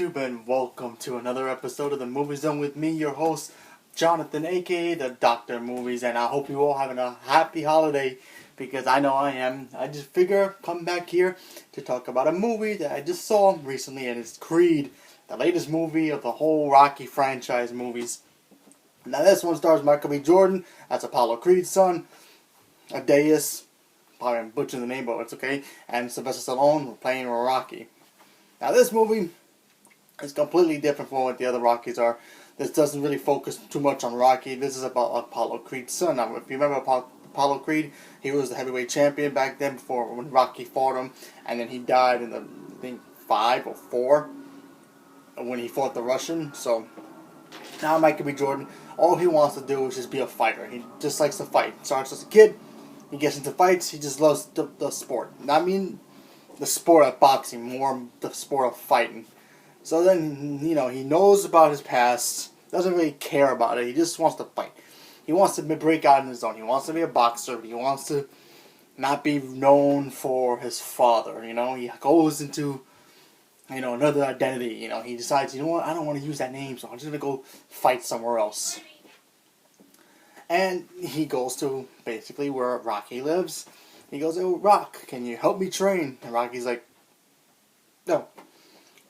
YouTube, and welcome to another episode of the Movie Zone with me, your host, Jonathan, aka the Doctor Movies, and I hope you all having a happy holiday, because I know I am. I just figure come back here to talk about a movie that I just saw recently, and it's Creed, the latest movie of the whole Rocky franchise movies. Now this one stars Michael B. Jordan as Apollo Creed's son, Adeus, probably I'm butchering the name, but it's okay, and Sylvester Stallone playing Rocky. Now this movie is completely different from what the other Rockies are. This doesn't really focus too much on Rocky. This is about Apollo Creed's son. Now, if you remember Apollo Creed, he was the heavyweight champion back then before when Rocky fought him, and then he died in the, I think, 5 or 4 when he fought the Russian. So now Michael B. Jordan, all he wants to do is just be a fighter. He just likes to fight. Starts as a kid, he gets into fights. He just loves the sport. I mean, the sport of boxing, more the sport of fighting. So then, he knows about his past, doesn't really care about it, he just wants to fight. He wants to break out in his own, he wants to be a boxer, he wants to not be known for his father, he goes into, another identity, he decides, you know what, I don't want to use that name, so I'm just going to go fight somewhere else. And he goes to, basically, where Rocky lives. He goes, "Oh, Rock, can you help me train?" And Rocky's like, "No."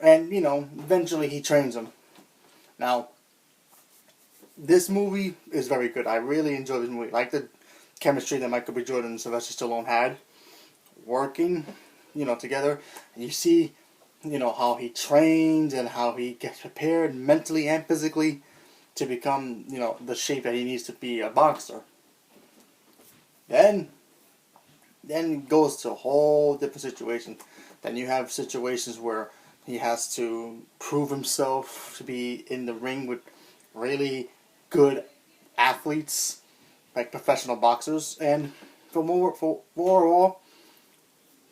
And, eventually he trains him. Now, this movie is very good. I really enjoy this movie. I like the chemistry that Michael B. Jordan and Sylvester Stallone had working, together. And you see, how he trains and how he gets prepared mentally and physically to become, the shape that he needs to be a boxer. Then it goes to a whole different situation. Then you have situations where he has to prove himself to be in the ring with really good athletes, like professional boxers. And for overall,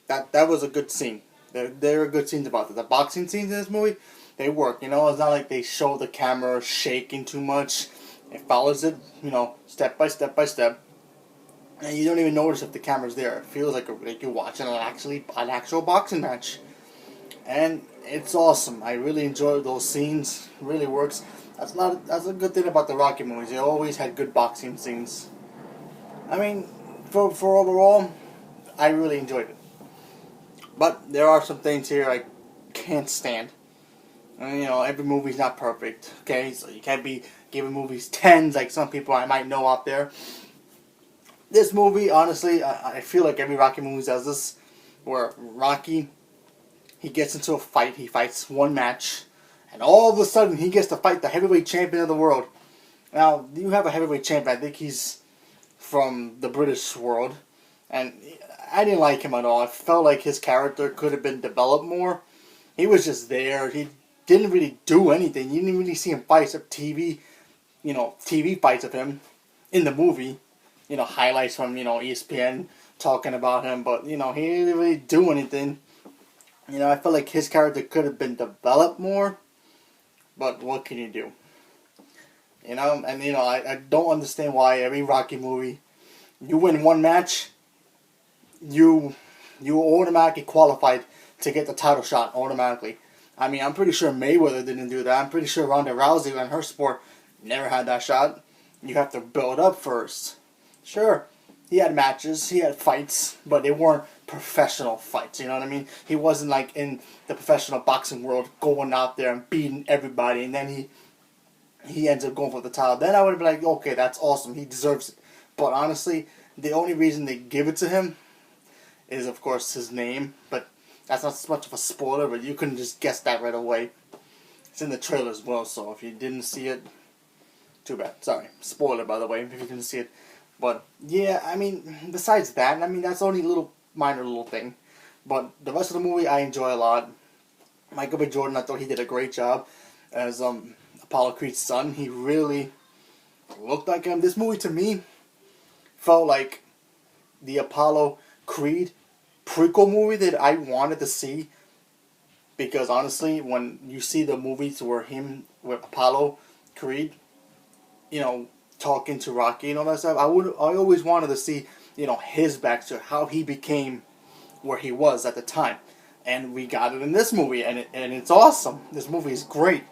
that was a good scene. There are good scenes about it. The boxing scenes in this movie, they work. It's not like they show the camera shaking too much. It follows it, step by step by step. And you don't even notice if the camera's there. It feels like you're watching an actual boxing match. And it's awesome. I really enjoy those scenes. It really works. That's a good thing about the Rocky movies. They always had good boxing scenes. I mean, for overall, I really enjoyed it. But there are some things here I can't stand. And, every movie's not perfect. Okay, so you can't be giving movies 10s like some people I might know out there. This movie, honestly, I feel like every Rocky movie does this, where Rocky, he gets into a fight, he fights one match, and all of a sudden he gets to fight the heavyweight champion of the world. Now, you have a heavyweight champion, I think he's from the British world, and I didn't like him at all. I felt like his character could have been developed more. He was just there, he didn't really do anything. You didn't really see him fight, except TV fights of him in the movie. Highlights from, ESPN talking about him, but, he didn't really do anything. I felt like his character could have been developed more, but what can you do? And, I don't understand why every Rocky movie, you win one match, you automatically qualified to get the title shot automatically. I mean, I'm pretty sure Mayweather didn't do that. I'm pretty sure Ronda Rousey and her sport never had that shot. You have to build up first. Sure, he had matches, he had fights, but they weren't professional fights, you know what I mean? He wasn't like in the professional boxing world going out there and beating everybody, and then he ends up going for the title. Then I would have been like, okay, that's awesome, he deserves it. But honestly, the only reason they give it to him is, of course, his name, but that's not so much of a spoiler, but you couldn't just guess that right away. It's in the trailer as well, so if you didn't see it, too bad. Sorry, spoiler, by the way, if you didn't see it. But, yeah, I mean, besides that, that's only a minor little thing. But the rest of the movie I enjoy a lot. Michael B. Jordan, I thought he did a great job as Apollo Creed's son. He really looked like him. This movie, to me, felt like the Apollo Creed prequel movie that I wanted to see. Because, honestly, when you see the movies where with Apollo Creed, talking to Rocky and all that stuff, I always wanted to see, his backstory, how he became where he was at the time. and we got it in this movie, and it's awesome. This movie is great,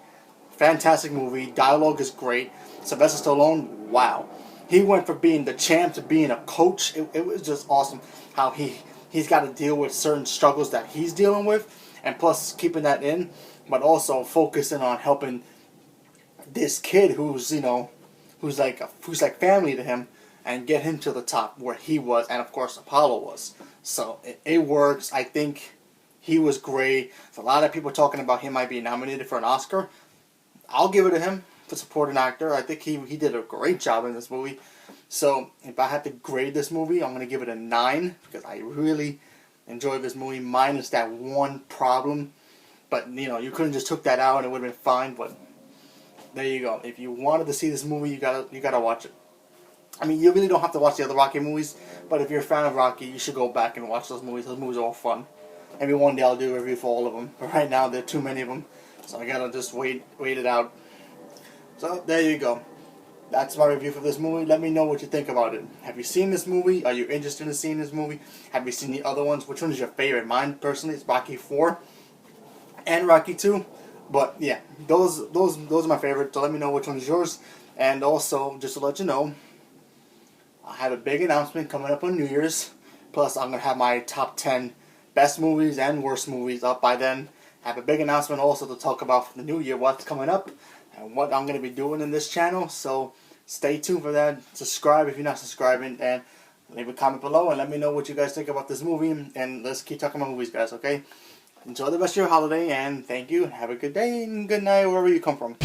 fantastic movie. Dialogue is great. Sylvester Stallone, wow, he went from being the champ to being a coach. It was just awesome how he's got to deal with certain struggles that he's dealing with, and plus keeping that in, but also focusing on helping this kid who's who's like family to him, and get him to the top where he was, and of course Apollo was. So it works. I think he was great. There's a lot of people talking about he might be nominated for an Oscar. I'll give it to him for supporting actor. I think he did a great job in this movie. So if I had to grade this movie, I'm gonna give it a 9 because I really enjoyed this movie, minus that one problem. But you couldn't just took that out and it would have been fine. But there you go. If you wanted to see this movie, you gotta watch it. I mean, you really don't have to watch the other Rocky movies, but if you're a fan of Rocky, you should go back and watch those movies. Those movies are all fun. Maybe one day I'll do a review for all of them. But right now, there are too many of them, so I gotta just wait it out. So there you go. That's my review for this movie. Let me know what you think about it. Have you seen this movie? Are you interested in seeing this movie? Have you seen the other ones? Which one is your favorite? Mine, personally, is Rocky 4 and Rocky 2. But yeah, those are my favorites. So let me know which one is yours. And also, just to let you know, I have a big announcement coming up on New Year's. Plus, I'm going to have my top 10 best movies and worst movies up by then. I have a big announcement also to talk about for the new year, what's coming up, and what I'm going to be doing in this channel. So stay tuned for that. Subscribe if you're not subscribing, and leave a comment below and let me know what you guys think about this movie. And let's keep talking about movies, guys, okay? Enjoy the rest of your holiday, and thank you. Have a good day and good night wherever you come from.